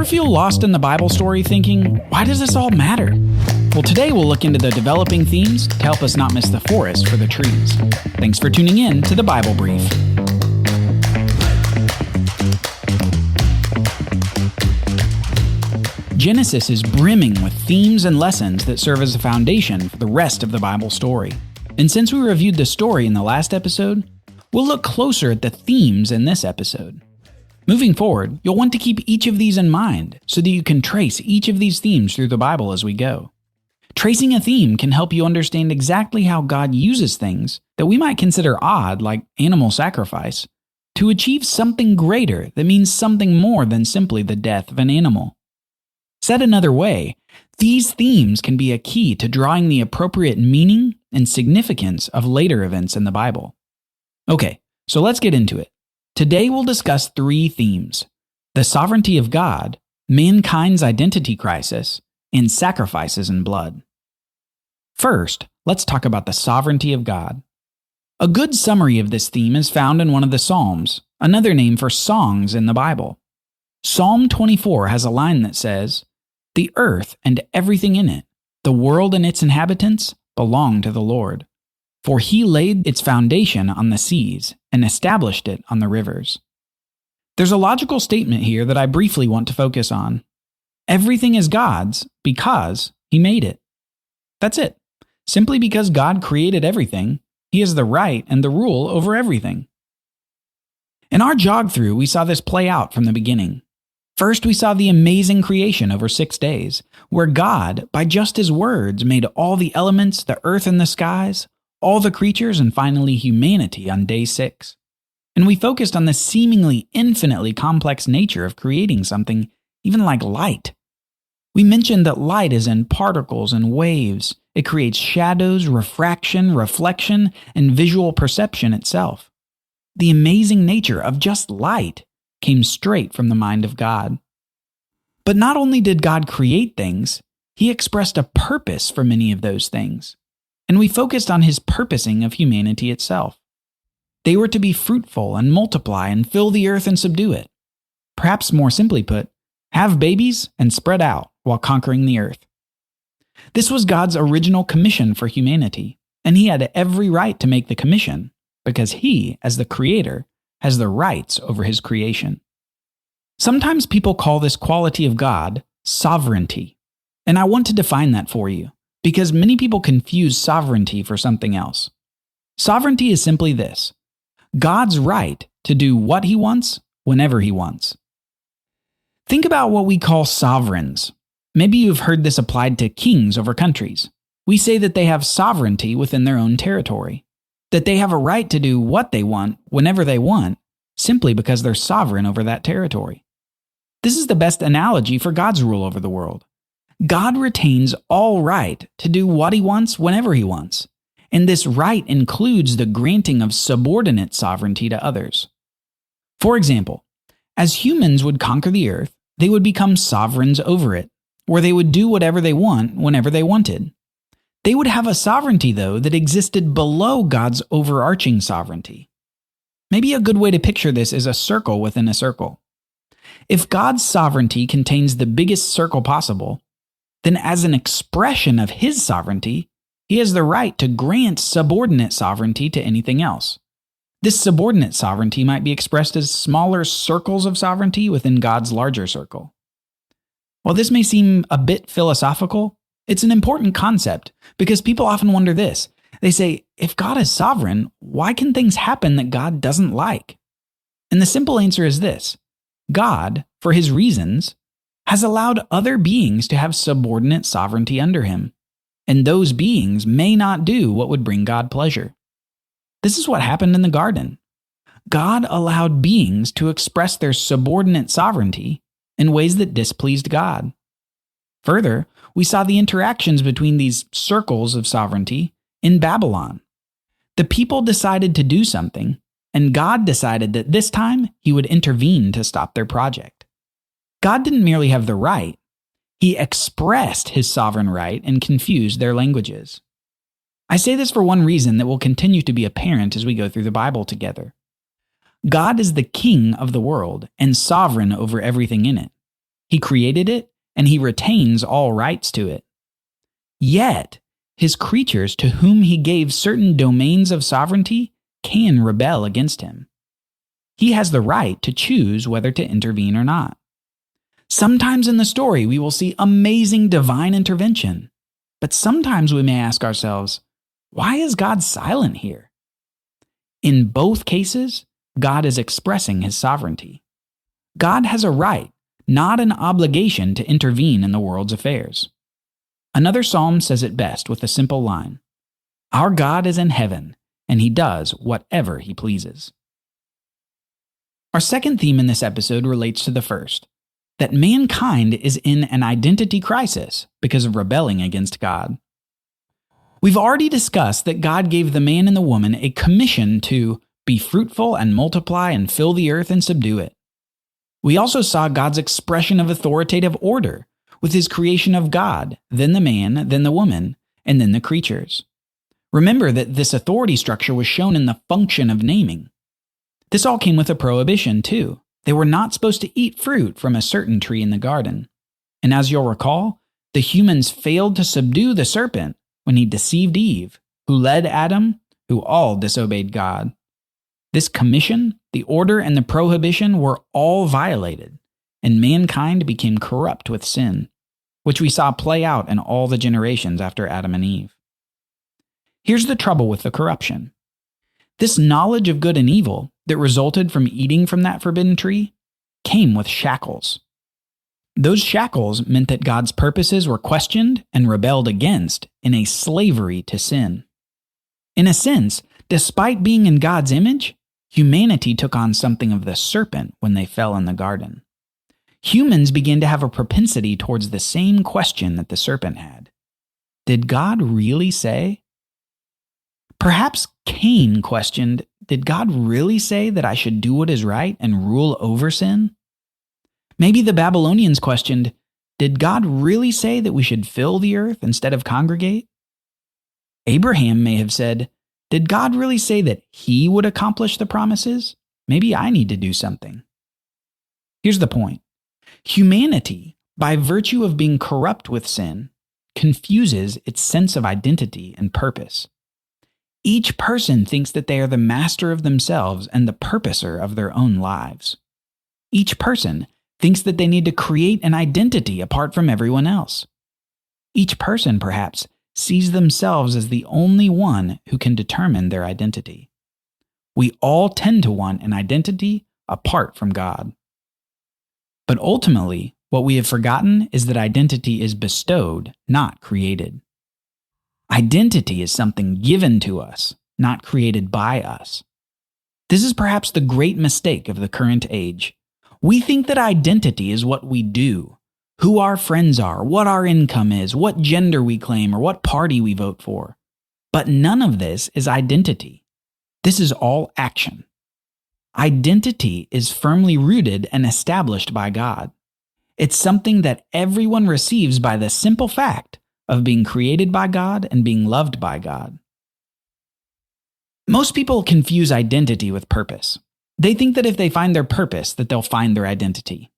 Ever feel lost in the Bible story thinking, why does this all matter? Well, today we'll look into the developing themes to help us not miss the forest for the trees. Thanks for tuning in to the Bible Brief. Genesis is brimming with themes and lessons that serve as a foundation for the rest of the Bible story. And since we reviewed the story in the last episode, we'll look closer at the themes in this episode. Moving forward, you'll want to keep each of these in mind so that you can trace each of these themes through the Bible as we go. Tracing a theme can help you understand exactly how God uses things that we might consider odd, like animal sacrifice, to achieve something greater that means something more than simply the death of an animal. Said another way, these themes can be a key to drawing the appropriate meaning and significance of later events in the Bible. Okay, so let's get into it. Today we'll discuss three themes: the sovereignty of God, mankind's identity crisis, and sacrifices and blood. First, let's talk about the sovereignty of God. A good summary of this theme is found in one of the Psalms, another name for songs in the Bible. Psalm 24 has a line that says, "The earth and everything in it, the world and its inhabitants, belong to the Lord. For he laid its foundation on the seas and established it on the rivers." There's a logical statement here that I briefly want to focus on. Everything is God's because he made it. That's it. Simply because God created everything, he has the right and the rule over everything. In our jog through, we saw this play out from the beginning. First, we saw the amazing creation over 6 days, where God, by just his words, made all the elements, the earth and the skies, all the creatures, and finally humanity on day 6. And we focused on the seemingly infinitely complex nature of creating something even like light. We mentioned that light is in particles and waves. It creates shadows, refraction, reflection, and visual perception itself. The amazing nature of just light came straight from the mind of God. But not only did God create things, he expressed a purpose for many of those things. And we focused on his purposing of humanity itself. They were to be fruitful and multiply and fill the earth and subdue it. Perhaps more simply put, have babies and spread out while conquering the earth. This was God's original commission for humanity, and he had every right to make the commission because he, as the creator, has the rights over his creation. Sometimes people call this quality of God sovereignty, and I want to define that for you because many people confuse sovereignty for something else. Sovereignty is simply this: God's right to do what he wants, whenever he wants. Think about what we call sovereigns. Maybe you've heard this applied to kings over countries. We say that they have sovereignty within their own territory, that they have a right to do what they want, whenever they want, simply because they're sovereign over that territory. This is the best analogy for God's rule over the world. God retains all right to do what he wants, whenever he wants, and this right includes the granting of subordinate sovereignty to others. For example, as humans would conquer the earth, they would become sovereigns over it, where they would do whatever they want, whenever they wanted. They would have a sovereignty, though, that existed below God's overarching sovereignty. Maybe a good way to picture this is a circle within a circle. If God's sovereignty contains the biggest circle possible, then as an expression of his sovereignty, he has the right to grant subordinate sovereignty to anything else. This subordinate sovereignty might be expressed as smaller circles of sovereignty within God's larger circle. While this may seem a bit philosophical, it's an important concept because people often wonder this. They say, if God is sovereign, why can things happen that God doesn't like? And the simple answer is this: God, for his reasons, has allowed other beings to have subordinate sovereignty under him, and those beings may not do what would bring God pleasure. This is what happened in the garden. God allowed beings to express their subordinate sovereignty in ways that displeased God. Further, we saw the interactions between these circles of sovereignty in Babylon. The people decided to do something, and God decided that this time he would intervene to stop their project. God didn't merely have the right, he expressed his sovereign right and confused their languages. I say this for one reason that will continue to be apparent as we go through the Bible together. God is the king of the world and sovereign over everything in it. He created it, and he retains all rights to it. Yet, his creatures to whom he gave certain domains of sovereignty can rebel against him. He has the right to choose whether to intervene or not. Sometimes in the story we will see amazing divine intervention, but sometimes we may ask ourselves, why is God silent here? In both cases, God is expressing his sovereignty. God has a right, not an obligation, to intervene in the world's affairs. Another psalm says it best with a simple line, "Our God is in heaven, and he does whatever he pleases." Our second theme in this episode relates to the first, that mankind is in an identity crisis because of rebelling against God. We've already discussed that God gave the man and the woman a commission to be fruitful and multiply and fill the earth and subdue it. We also saw God's expression of authoritative order with his creation of God, then the man, then the woman, and then the creatures. Remember that this authority structure was shown in the function of naming. This all came with a prohibition, too. They were not supposed to eat fruit from a certain tree in the garden. And as you'll recall, the humans failed to subdue the serpent when he deceived Eve, who led Adam, who all disobeyed God. This commission, the order, and the prohibition were all violated, and mankind became corrupt with sin, which we saw play out in all the generations after Adam and Eve. Here's the trouble with the corruption. This knowledge of good and evil that resulted from eating from that forbidden tree came with shackles. Those shackles meant that God's purposes were questioned and rebelled against in a slavery to sin. In a sense, despite being in God's image, humanity took on something of the serpent when they fell in the garden. Humans began to have a propensity towards the same question that the serpent had. Did God really say? Perhaps Cain questioned, did God really say that I should do what is right and rule over sin? Maybe the Babylonians questioned, did God really say that we should fill the earth instead of congregate? Abraham may have said, did God really say that he would accomplish the promises? Maybe I need to do something. Here's the point. Humanity, by virtue of being corrupt with sin, confuses its sense of identity and purpose. Each person thinks that they are the master of themselves and the purposer of their own lives. Each person thinks that they need to create an identity apart from everyone else. Each person, perhaps, sees themselves as the only one who can determine their identity. We all tend to want an identity apart from God. But ultimately, what we have forgotten is that identity is bestowed, not created. Identity is something given to us, not created by us. This is perhaps the great mistake of the current age. We think that identity is what we do, who our friends are, what our income is, what gender we claim, or what party we vote for. But none of this is identity. This is all action. Identity is firmly rooted and established by God. It's something that everyone receives by the simple fact of being created by God and being loved by God. Most people confuse identity with purpose. They think that if they find their purpose, that they'll find their identity.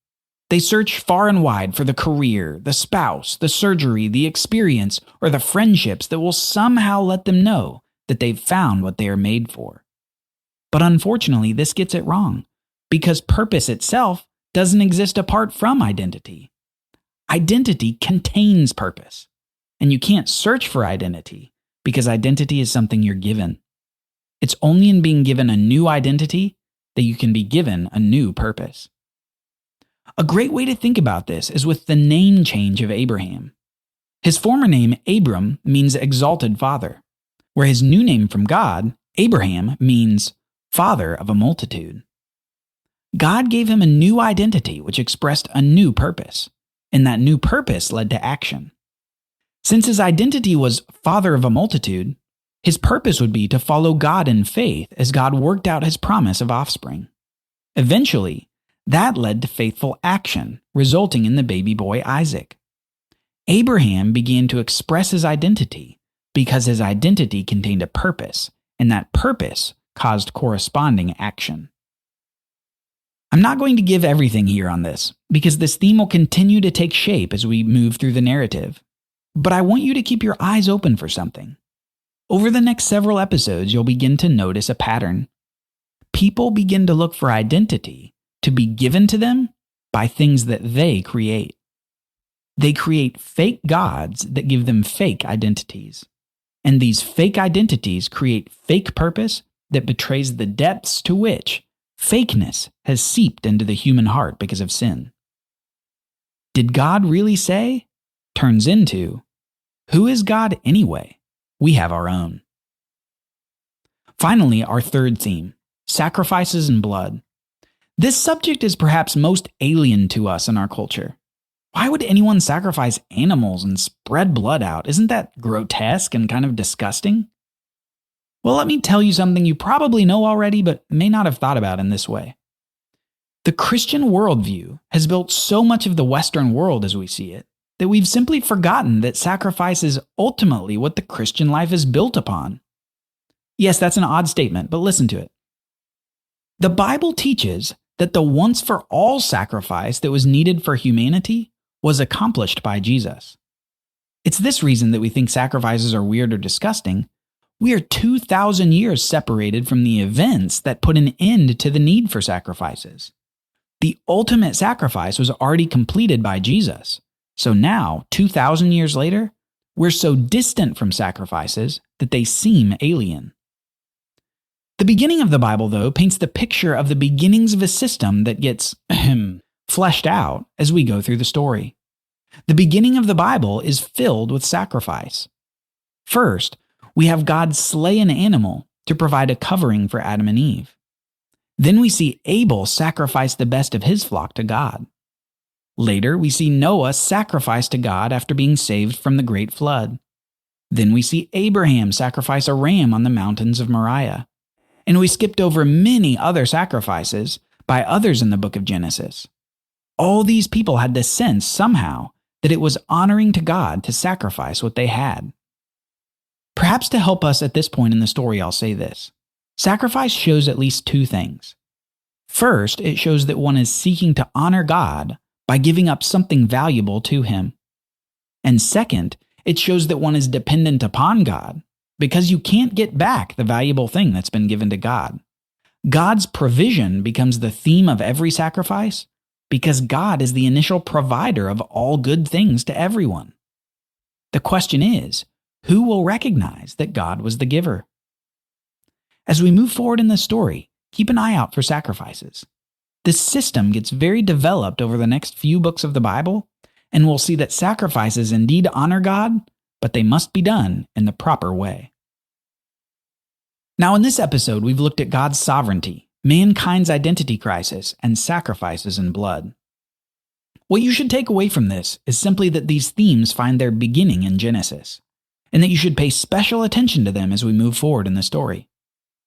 They search far and wide for the career, the spouse, the surgery, the experience, or the friendships that will somehow let them know that they've found what they are made for. But unfortunately, this gets it wrong, because purpose itself doesn't exist apart from identity. Identity contains purpose, and you can't search for identity because identity is something you're given. It's only in being given a new identity that you can be given a new purpose. A great way to think about this is with the name change of Abraham. His former name, Abram, means exalted father, where his new name from God, Abraham, means father of a multitude. God gave him a new identity which expressed a new purpose, and that new purpose led to action. Since his identity was father of a multitude, his purpose would be to follow God in faith as God worked out his promise of offspring. Eventually, that led to faithful action, resulting in the baby boy Isaac. Abraham began to express his identity because his identity contained a purpose, and that purpose caused corresponding action. I'm not going to give everything here on this, because this theme will continue to take shape as we move through the narrative. But I want you to keep your eyes open for something. Over the next several episodes, you'll begin to notice a pattern. People begin to look for identity to be given to them by things that they create. They create fake gods that give them fake identities. And these fake identities create fake purpose that betrays the depths to which fakeness has seeped into the human heart because of sin. Did God really say? Turns into, who is God anyway? We have our own. Finally, our third theme, sacrifices and blood. This subject is perhaps most alien to us in our culture. Why would anyone sacrifice animals and spread blood out? Isn't that grotesque and kind of disgusting? Well, let me tell you something you probably know already, but may not have thought about in this way. The Christian worldview has built so much of the Western world as we see it, that we've simply forgotten that sacrifice is ultimately what the Christian life is built upon. Yes, that's an odd statement, but listen to it. The Bible teaches that the once-for-all sacrifice that was needed for humanity was accomplished by Jesus. It's this reason that we think sacrifices are weird or disgusting. We are 2,000 years separated from the events that put an end to the need for sacrifices. The ultimate sacrifice was already completed by Jesus. So now, 2,000 years later, we're so distant from sacrifices that they seem alien. The beginning of the Bible, though, paints the picture of the beginnings of a system that gets fleshed out as we go through the story. The beginning of the Bible is filled with sacrifice. First, we have God slay an animal to provide a covering for Adam and Eve. Then we see Abel sacrifice the best of his flock to God. Later, we see Noah sacrifice to God after being saved from the great flood. Then we see Abraham sacrifice a ram on the mountains of Moriah. And we skipped over many other sacrifices by others in the book of Genesis. All these people had the sense somehow that it was honoring to God to sacrifice what they had. Perhaps to help us at this point in the story, I'll say this. Sacrifice shows at least two things. First, it shows that one is seeking to honor God by giving up something valuable to Him. And second, it shows that one is dependent upon God, because you can't get back the valuable thing that's been given to God. God's provision becomes the theme of every sacrifice because God is the initial provider of all good things to everyone. The question is, who will recognize that God was the giver? As we move forward in this story, keep an eye out for sacrifices. This system gets very developed over the next few books of the Bible, and we'll see that sacrifices indeed honor God, but they must be done in the proper way. Now, in this episode, we've looked at God's sovereignty, mankind's identity crisis, and sacrifices and blood. What you should take away from this is simply that these themes find their beginning in Genesis, and that you should pay special attention to them as we move forward in the story.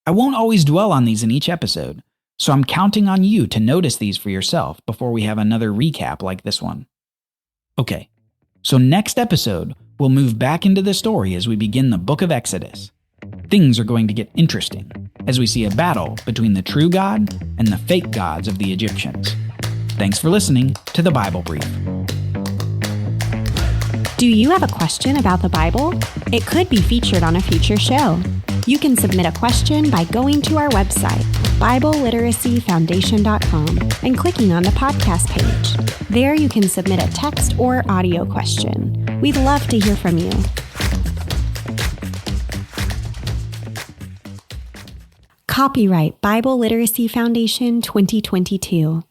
I won't always dwell on these in each episode, so I'm counting on you to notice these for yourself before we have another recap like this one. Okay, so next episode, we'll move back into the story as we begin the book of Exodus. Things are going to get interesting as we see a battle between the true God and the fake gods of the Egyptians. Thanks for listening to the Bible Brief. Do you have a question about the Bible? It could be featured on a future show. You can submit a question by going to our website, BibleLiteracyFoundation.com, and clicking on the podcast page. There you can submit a text or audio question. We'd love to hear from you. Copyright Bible Literacy Foundation 2022.